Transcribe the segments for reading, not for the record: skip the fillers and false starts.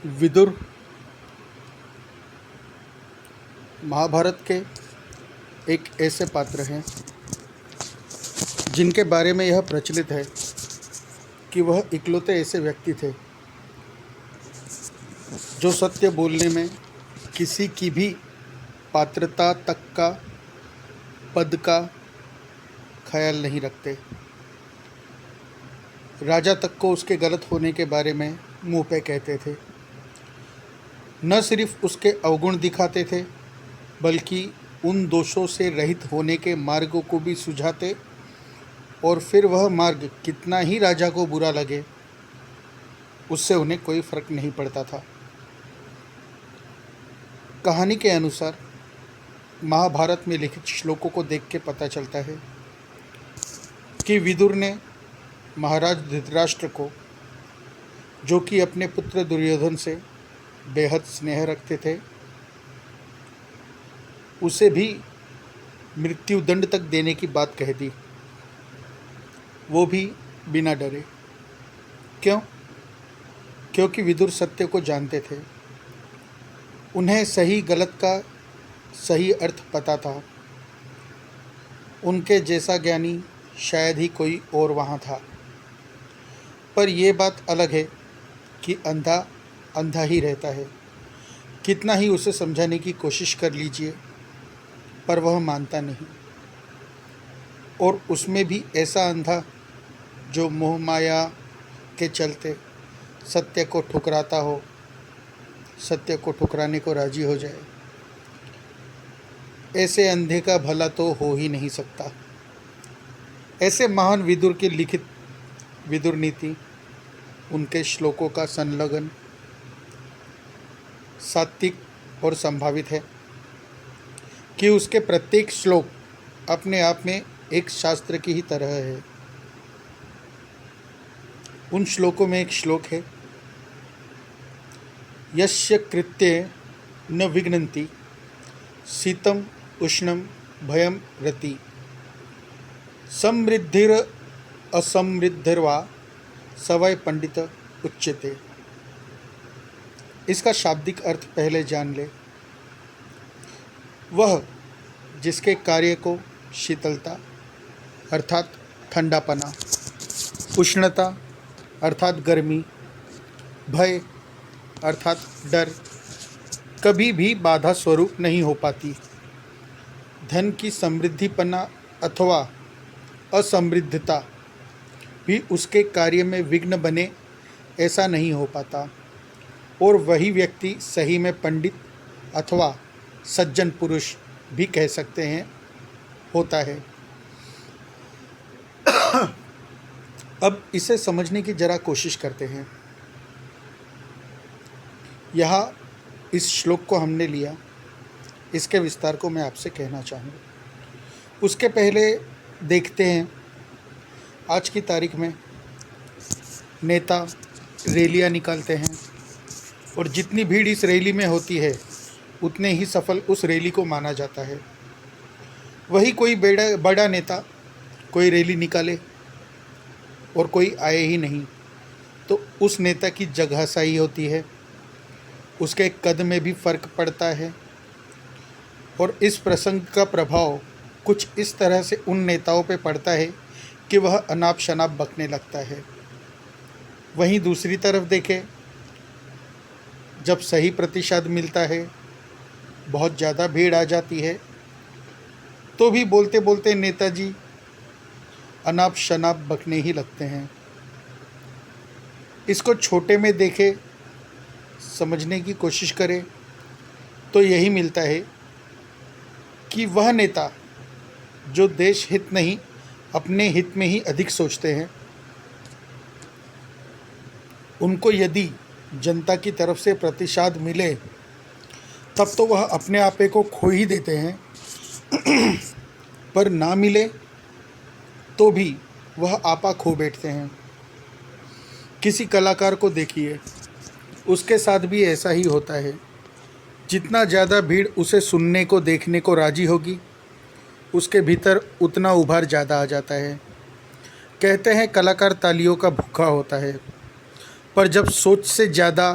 विदुर महाभारत के एक ऐसे पात्र हैं जिनके बारे में यह प्रचलित है कि वह इकलौते ऐसे व्यक्ति थे जो सत्य बोलने में किसी की भी पात्रता तक का पद का ख्याल नहीं रखते। राजा तक को उसके गलत होने के बारे में मुंह पे कहते थे। न सिर्फ उसके अवगुण दिखाते थे बल्कि उन दोषों से रहित होने के मार्गों को भी सुझाते, और फिर वह मार्ग कितना ही राजा को बुरा लगे उससे उन्हें कोई फर्क नहीं पड़ता था। कहानी के अनुसार महाभारत में लिखित श्लोकों को देख के पता चलता है कि विदुर ने महाराज धृतराष्ट्र को, जो कि अपने पुत्र दुर्योधन से बेहद स्नेह रखते थे, उसे भी मृत्युदंड तक देने की बात कह दी, वो भी बिना डरे। क्यों? क्योंकि विदुर सत्य को जानते थे। उन्हें सही गलत का सही अर्थ पता था। उनके जैसा ज्ञानी शायद ही कोई और वहाँ था। पर यह बात अलग है कि अंधा अंधा ही रहता है। कितना ही उसे समझाने की कोशिश कर लीजिए पर वह मानता नहीं। और उसमें भी ऐसा अंधा जो मोह माया के चलते सत्य को ठुकराता हो, सत्य को ठुकराने को राजी हो जाए। ऐसे अंधे का भला तो हो ही नहीं सकता। ऐसे महान विदुर की लिखित विदुर नीति, उनके श्लोकों का संलग्न सात्विक और संभावित है कि उसके प्रत्येक श्लोक अपने आप में एक शास्त्र की ही तरह है। उन श्लोकों में एक श्लोक है, यस्य कृत्ये न विघ्नन्ति शीतम उष्णम भयम रति समृद्धिर असमृद्धिर्वा सवय पंडित उच्यते। इसका शाब्दिक अर्थ पहले जान ले। वह जिसके कार्य को शीतलता अर्थात ठंडापना, उष्णता अर्थात गर्मी, भय अर्थात डर कभी भी बाधा स्वरूप नहीं हो पाती। धन की समृद्धिपना अथवा असमृद्धता भी उसके कार्य में विघ्न बने ऐसा नहीं हो पाता। और वही व्यक्ति सही में पंडित अथवा सज्जन पुरुष भी कह सकते हैं होता है। अब इसे समझने की जरा कोशिश करते हैं। यहाँ इस श्लोक को हमने लिया, इसके विस्तार को मैं आपसे कहना चाहूँगा। उसके पहले देखते हैं आज की तारीख में नेता रैलियाँ निकालते हैं और जितनी भीड़ इस रैली में होती है उतने ही सफल उस रैली को माना जाता है। वही कोई बड़ा नेता कोई रैली निकाले और कोई आए ही नहीं तो उस नेता की जगह सही होती है, उसके कद में भी फर्क पड़ता है। और इस प्रसंग का प्रभाव कुछ इस तरह से उन नेताओं पे पड़ता है कि वह अनाप शनाप बकने लगता है। वहीं दूसरी तरफ देखें, जब सही प्रतिशत मिलता है, बहुत ज़्यादा भीड़ आ जाती है, तो भी बोलते बोलते नेताजी अनाप शनाप बकने ही लगते हैं। इसको छोटे में देखें, समझने की कोशिश करें तो यही मिलता है कि वह नेता जो देश हित नहीं अपने हित में ही अधिक सोचते हैं, उनको यदि जनता की तरफ से प्रतिसाद मिले तब तो वह अपने आपे को खो ही देते हैं, पर ना मिले तो भी वह आपा खो बैठते हैं। किसी कलाकार को देखिए, उसके साथ भी ऐसा ही होता है। जितना ज़्यादा भीड़ उसे सुनने को देखने को राजी होगी, उसके भीतर उतना उभार ज़्यादा आ जाता है। कहते हैं कलाकार तालियों का भूखा होता है, पर जब सोच से ज़्यादा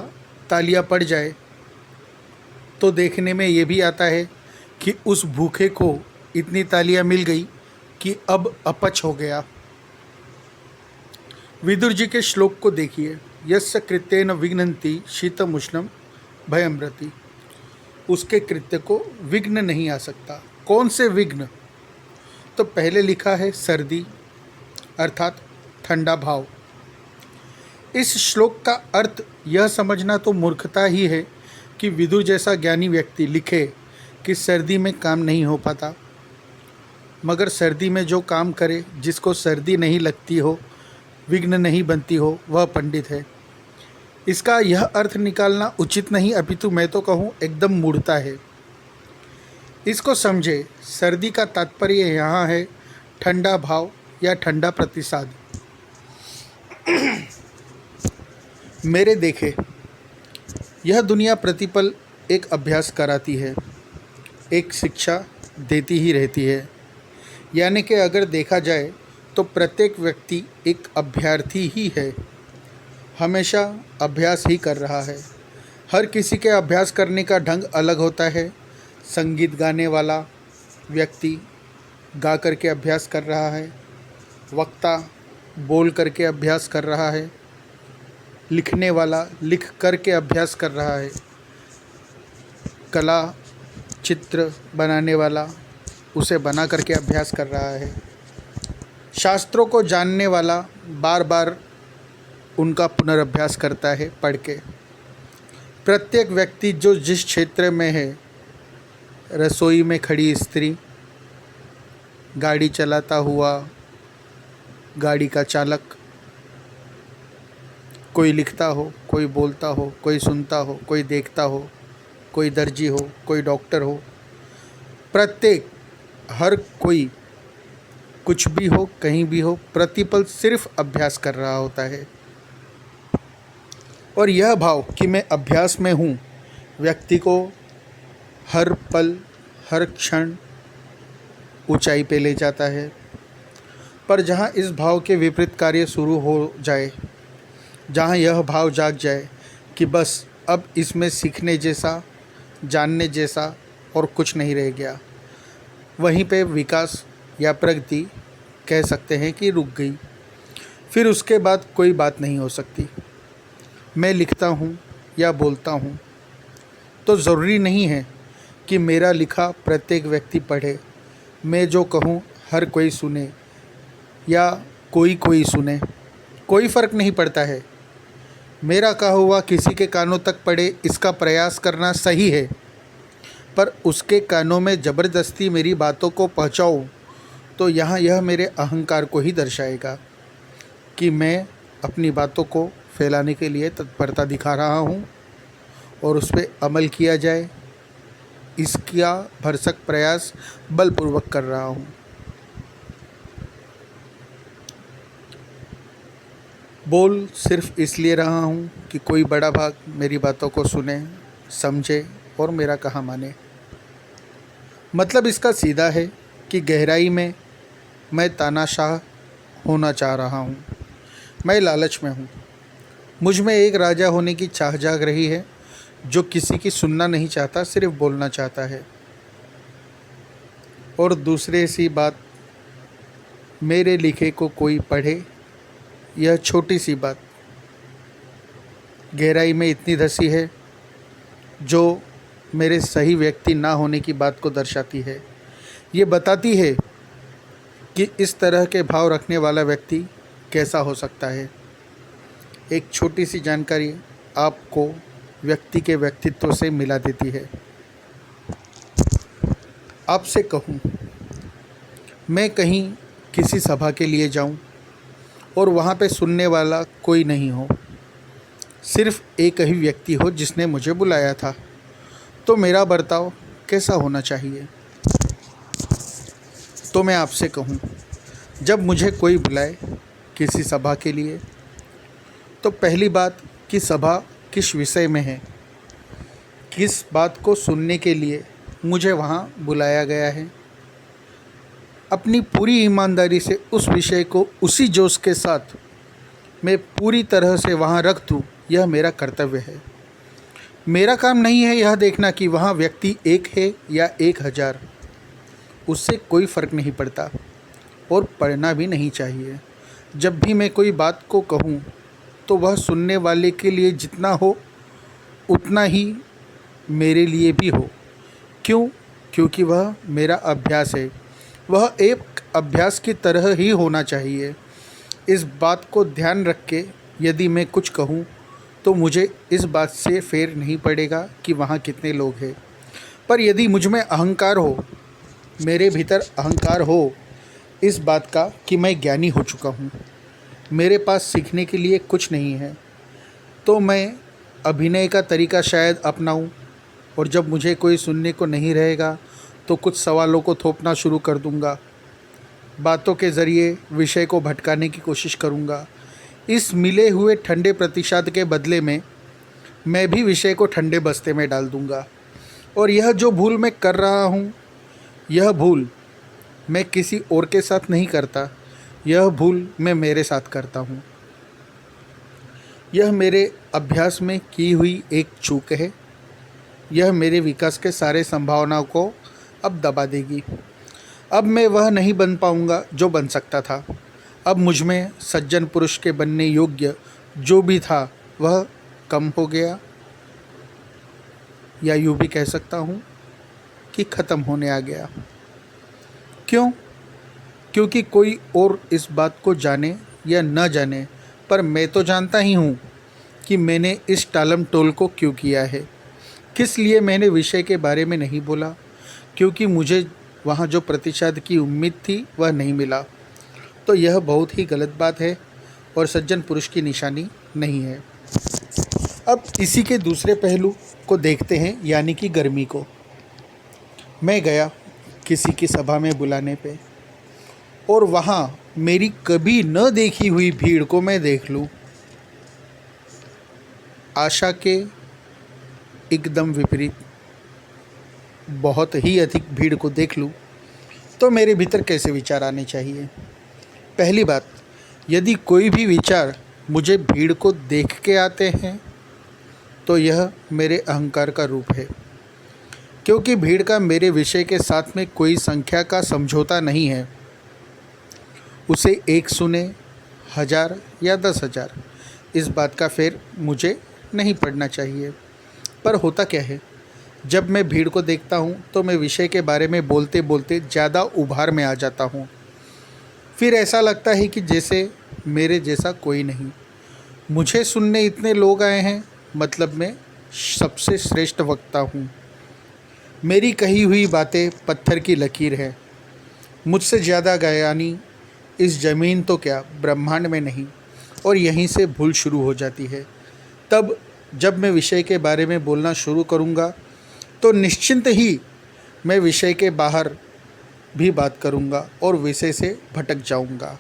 तालियां पड़ जाए तो देखने में ये भी आता है कि उस भूखे को इतनी तालियां मिल गई कि अब अपच हो गया। विदुर जी के श्लोक को देखिए, यस्य कृत्येन विघ्नन्ति शीतम उष्णम भयम्रति। उसके कृत्य को विघ्न नहीं आ सकता। कौन से विघ्न? तो पहले लिखा है सर्दी अर्थात ठंडा भाव। इस श्लोक का अर्थ यह समझना तो मूर्खता ही है कि विदुर जैसा ज्ञानी व्यक्ति लिखे कि सर्दी में काम नहीं हो पाता, मगर सर्दी में जो काम करे, जिसको सर्दी नहीं लगती हो, विघ्न नहीं बनती हो, वह पंडित है। इसका यह अर्थ निकालना उचित नहीं, अपितु मैं तो कहूँ एकदम मूढ़ता है। इसको समझे। सर्दी का तात्पर्य यहाँ है ठंडा भाव या ठंडा प्रतिसाद। मेरे देखे, यह दुनिया प्रतिपल एक अभ्यास कराती है, एक शिक्षा देती ही रहती है। यानी कि अगर देखा जाए तो प्रत्येक व्यक्ति एक अभ्यर्थी ही है, हमेशा अभ्यास ही कर रहा है। हर किसी के अभ्यास करने का ढंग अलग होता है। संगीत गाने वाला व्यक्ति गा करके अभ्यास कर रहा है, वक्ता बोल करके अभ्यास कर रहा है, लिखने वाला लिख करके अभ्यास कर रहा है, कला चित्र बनाने वाला उसे बना करके अभ्यास कर रहा है, शास्त्रों को जानने वाला बार बार उनका पुनर्अभ्यास करता है पढ़ के। प्रत्येक व्यक्ति जो जिस क्षेत्र में है, रसोई में खड़ी स्त्री, गाड़ी चलाता हुआ गाड़ी का चालक, कोई लिखता हो, कोई बोलता हो, कोई सुनता हो, कोई देखता हो, कोई दर्जी हो, कोई डॉक्टर हो, प्रत्येक हर कोई कुछ भी हो, कहीं भी हो, प्रतिपल सिर्फ अभ्यास कर रहा होता है। और यह भाव कि मैं अभ्यास में हूँ व्यक्ति को हर पल हर क्षण ऊंचाई पे ले जाता है। पर जहाँ इस भाव के विपरीत कार्य शुरू हो जाए, जहाँ यह भाव जाग जाए कि बस अब इसमें सीखने जैसा, जानने जैसा और कुछ नहीं रह गया, वहीं पे विकास या प्रगति कह सकते हैं कि रुक गई। फिर उसके बाद कोई बात नहीं हो सकती। मैं लिखता हूँ या बोलता हूँ तो ज़रूरी नहीं है कि मेरा लिखा प्रत्येक व्यक्ति पढ़े, मैं जो कहूँ हर कोई सुने या कोई सुने, कोई फ़र्क नहीं पड़ता है। मेरा कहा हुआ किसी के कानों तक पड़े, इसका प्रयास करना सही है, पर उसके कानों में ज़बरदस्ती मेरी बातों को पहुँचाऊँ तो यहाँ यह मेरे अहंकार को ही दर्शाएगा कि मैं अपनी बातों को फैलाने के लिए तत्परता दिखा रहा हूँ और उस पर अमल किया जाए, इसका भरसक प्रयास बलपूर्वक कर रहा हूँ। बोल सिर्फ इसलिए रहा हूँ कि कोई बड़ा भाग मेरी बातों को सुने, समझे और मेरा कहा माने। मतलब इसका सीधा है कि गहराई में मैं तानाशाह होना चाह रहा हूँ, मैं लालच में हूँ। मुझ में एक राजा होने की चाह जाग रही है जो किसी की सुनना नहीं चाहता, सिर्फ बोलना चाहता है। और दूसरे सी बात, मेरे लिखे को कोई पढ़े, यह छोटी सी बात गहराई में इतनी धसी है जो मेरे सही व्यक्ति ना होने की बात को दर्शाती है। ये बताती है कि इस तरह के भाव रखने वाला व्यक्ति कैसा हो सकता है। एक छोटी सी जानकारी आपको व्यक्ति के व्यक्तित्व से मिला देती है। आपसे कहूँ, मैं कहीं किसी सभा के लिए जाऊँ और वहाँ पे सुनने वाला कोई नहीं हो, सिर्फ एक ही व्यक्ति हो जिसने मुझे बुलाया था, तो मेरा बर्ताव कैसा होना चाहिए? तो मैं आपसे कहूँ, जब मुझे कोई बुलाए किसी सभा के लिए, तो पहली बात कि सभा किस विषय में है, किस बात को सुनने के लिए मुझे वहाँ बुलाया गया है, अपनी पूरी ईमानदारी से उस विषय को उसी जोश के साथ मैं पूरी तरह से वहाँ रख दूँ, यह मेरा कर्तव्य है। मेरा काम नहीं है यह देखना कि वहाँ व्यक्ति एक है या 1000, उससे कोई फ़र्क नहीं पड़ता और पढ़ना भी नहीं चाहिए। जब भी मैं कोई बात को कहूँ तो वह सुनने वाले के लिए जितना हो उतना ही मेरे लिए भी हो। क्यों? क्योंकि वह मेरा अभ्यास है, वह एक अभ्यास की तरह ही होना चाहिए। इस बात को ध्यान रख के यदि मैं कुछ कहूँ तो मुझे इस बात से फेर नहीं पड़ेगा कि वहाँ कितने लोग हैं। पर यदि मुझ में अहंकार हो, मेरे भीतर अहंकार हो इस बात का कि मैं ज्ञानी हो चुका हूँ, मेरे पास सीखने के लिए कुछ नहीं है, तो मैं अभिनय का तरीका शायद अपनाऊं और जब मुझे कोई सुनने को नहीं रहेगा तो कुछ सवालों को थोपना शुरू कर दूंगा। बातों के ज़रिए विषय को भटकाने की कोशिश करूंगा। इस मिले हुए ठंडे प्रतिशत के बदले में मैं भी विषय को ठंडे बस्ते में डाल दूंगा। और यह जो भूल मैं कर रहा हूँ, यह भूल मैं किसी और के साथ नहीं करता, यह भूल मैं मेरे साथ करता हूँ। यह मेरे अभ्यास में की हुई एक चूक है। यह मेरे विकास के सारे संभावनाओं को अब दबा देगी। अब मैं वह नहीं बन पाऊँगा जो बन सकता था। अब मुझ में सज्जन पुरुष के बनने योग्य जो भी था वह कम हो गया, या यूँ भी कह सकता हूँ कि ख़त्म होने आ गया। क्यों? क्योंकि कोई और इस बात को जाने या न जाने, पर मैं तो जानता ही हूँ कि मैंने इस टालम टोल को क्यों किया है। किस लिए मैंने विषय के बारे में नहीं बोला? क्योंकि मुझे वहाँ जो प्रतिशत की उम्मीद थी वह नहीं मिला। तो यह बहुत ही गलत बात है और सज्जन पुरुष की निशानी नहीं है। अब इसी के दूसरे पहलू को देखते हैं, यानी कि गर्मी को। मैं गया किसी की सभा में बुलाने पे और वहाँ मेरी कभी न देखी हुई भीड़ को मैं देख लूँ, आशा के एकदम विपरीत बहुत ही अधिक भीड़ को देख लूँ, तो मेरे भीतर कैसे विचार आने चाहिए? पहली बात, यदि कोई भी विचार मुझे भीड़ को देख के आते हैं तो यह मेरे अहंकार का रूप है, क्योंकि भीड़ का मेरे विषय के साथ में कोई संख्या का समझौता नहीं है। उसे एक सुने, 1000 या 10,000, इस बात का फेर मुझे नहीं पड़ना चाहिए। पर होता क्या है, जब मैं भीड़ को देखता हूँ तो मैं विषय के बारे में बोलते बोलते ज़्यादा उभार में आ जाता हूँ। फिर ऐसा लगता है कि जैसे मेरे जैसा कोई नहीं। मुझे सुनने इतने लोग आए हैं, मतलब मैं सबसे श्रेष्ठ वक्ता हूँ। मेरी कही हुई बातें पत्थर की लकीर है। मुझसे ज़्यादा ज्ञानी इस ज़मीन तो क्या ब्रह्मांड में नहीं। और यहीं से भूल शुरू हो जाती है। तब जब मैं विषय के बारे में बोलना शुरू करूँगा तो निश्चिंत ही मैं विषय के बाहर भी बात करूँगा और विषय से भटक जाऊँगा।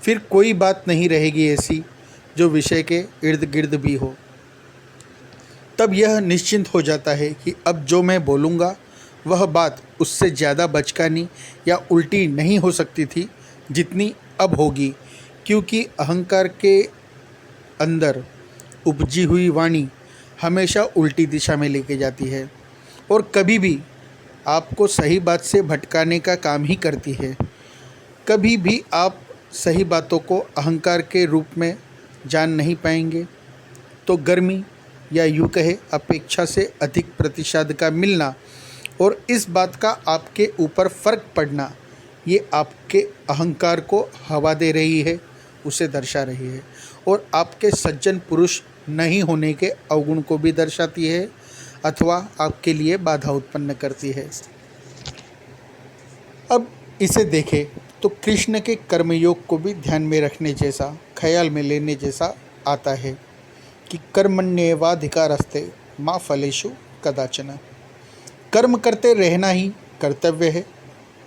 फिर कोई बात नहीं रहेगी ऐसी जो विषय के इर्द गिर्द भी हो। तब यह निश्चिंत हो जाता है कि अब जो मैं बोलूँगा वह बात उससे ज़्यादा बचकानी या उल्टी नहीं हो सकती थी जितनी अब होगी, क्योंकि अहंकार के अंदर उपजी हुई वाणी हमेशा उल्टी दिशा में लेके जाती है और कभी भी आपको सही बात से भटकाने का काम ही करती है। कभी भी आप सही बातों को अहंकार के रूप में जान नहीं पाएंगे। तो गर्मी या यूँ कहे अपेक्षा से अधिक प्रतिशत का मिलना और इस बात का आपके ऊपर फ़र्क पड़ना, ये आपके अहंकार को हवा दे रही है, उसे दर्शा रही है और आपके सज्जन पुरुष नहीं होने के अवगुण को भी दर्शाती है अथवा आपके लिए बाधा उत्पन्न करती है। अब इसे देखें तो कृष्ण के कर्मयोग को भी ध्यान में रखने जैसा, ख्याल में लेने जैसा आता है कि कर्मण्येवाधिकारस्ते मा फलेषु कदाचन। कर्म करते रहना ही कर्तव्य है।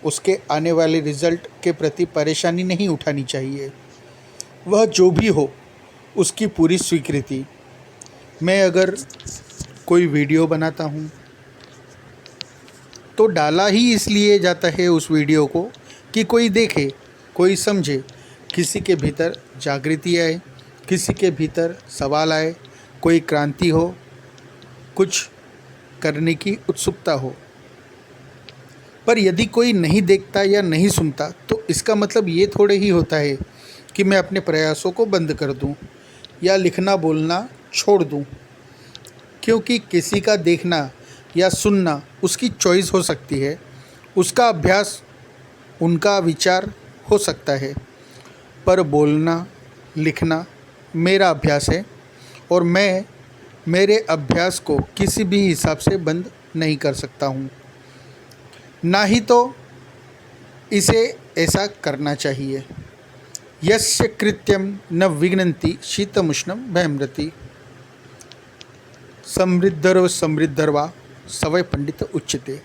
उसके आने वाले रिजल्ट के प्रति परेशानी नहीं उठानी चाहिए। वह जो भी हो उसकी पूरी स्वीकृति। मैं अगर कोई वीडियो बनाता हूँ तो डाला ही इसलिए जाता है उस वीडियो को कि कोई देखे, कोई समझे, किसी के भीतर जागृति आए, किसी के भीतर सवाल आए, कोई क्रांति हो। कुछ करने की उत्सुकता हो। पर यदि कोई नहीं देखता या नहीं सुनता तो इसका मतलब ये थोड़े ही होता है कि मैं अपने प्रयासों को बंद कर दूं या लिखना बोलना छोड़ दूं। क्योंकि किसी का देखना या सुनना उसकी चॉइस हो सकती है, उसका अभ्यास उनका विचार हो सकता है, पर बोलना लिखना मेरा अभ्यास है और मैं मेरे अभ्यास को किसी भी हिसाब से बंद नहीं कर सकता हूँ, ना ही तो इसे ऐसा करना चाहिए। यस्य कृत्यम न विघ्नन्ति शीतमुष्णम भयमृति समृद्धर्व समृद्धर्वा सवय पंडित उच्यते।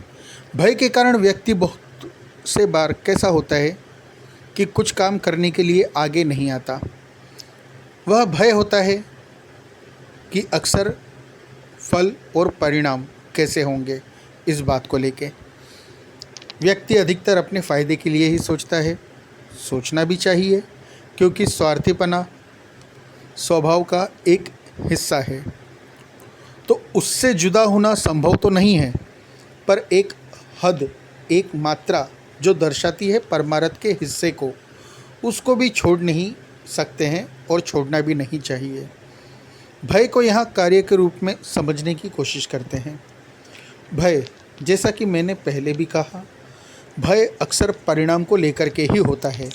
भय के कारण व्यक्ति बहुत से बार कैसा होता है कि कुछ काम करने के लिए आगे नहीं आता। वह भय होता है कि अक्सर फल और परिणाम कैसे होंगे, इस बात को लेके व्यक्ति अधिकतर अपने फ़ायदे के लिए ही सोचता है। सोचना भी चाहिए, क्योंकि स्वार्थीपना स्वभाव का एक हिस्सा है, तो उससे जुदा होना संभव तो नहीं है, पर एक हद, एक मात्रा जो दर्शाती है परमार्थ के हिस्से को, उसको भी छोड़ नहीं सकते हैं और छोड़ना भी नहीं चाहिए। भय को यहाँ कार्य के रूप में समझने की कोशिश करते हैं। भय, जैसा कि मैंने पहले भी कहा, भय अक्सर परिणाम को लेकर के ही होता है।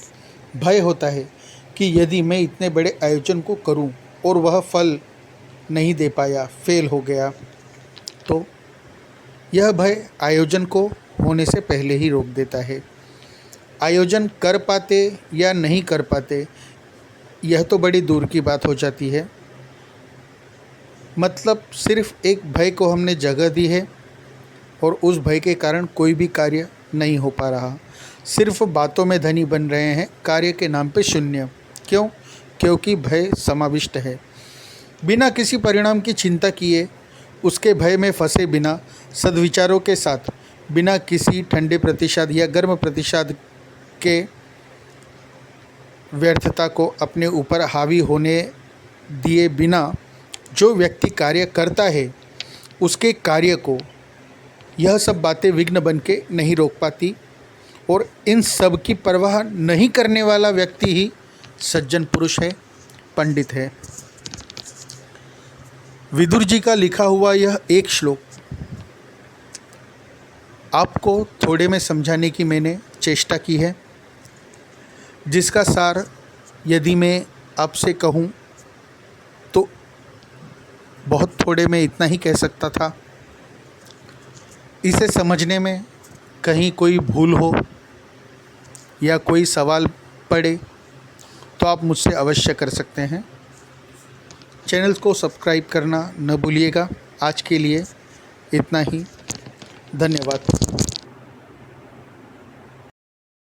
भय होता है कि यदि मैं इतने बड़े आयोजन को करूं और वह फल नहीं दे पाया, फेल हो गया, तो यह भय आयोजन को होने से पहले ही रोक देता है। आयोजन कर पाते या नहीं कर पाते, यह तो बड़ी दूर की बात हो जाती है। मतलब सिर्फ एक भय को हमने जगह दी है और उस भय के कारण कोई भी कार्य नहीं हो पा रहा। सिर्फ बातों में धनी बन रहे हैं, कार्य के नाम पे शून्य। क्यों? क्योंकि भय समाविष्ट है। बिना किसी परिणाम की चिंता किए, उसके भय में फंसे बिना, सद्विचारों के साथ, बिना किसी ठंडे प्रतिशत या गर्म प्रतिशत के व्यर्थता को अपने ऊपर हावी होने दिए बिना जो व्यक्ति कार्य करता है, उसके कार्य को यह सब बातें विघ्न बन के नहीं रोक पाती, और इन सब की परवाह नहीं करने वाला व्यक्ति ही सज्जन पुरुष है, पंडित है। विदुर जी का लिखा हुआ यह एक श्लोक आपको थोड़े में समझाने की मैंने चेष्टा की है, जिसका सार यदि मैं आपसे कहूँ तो बहुत थोड़े में इतना ही कह सकता था। इसे समझने में कहीं कोई भूल हो या कोई सवाल पड़े तो आप मुझसे अवश्य कर सकते हैं। चैनल को सब्सक्राइब करना न भूलिएगा। आज के लिए इतना ही। धन्यवाद।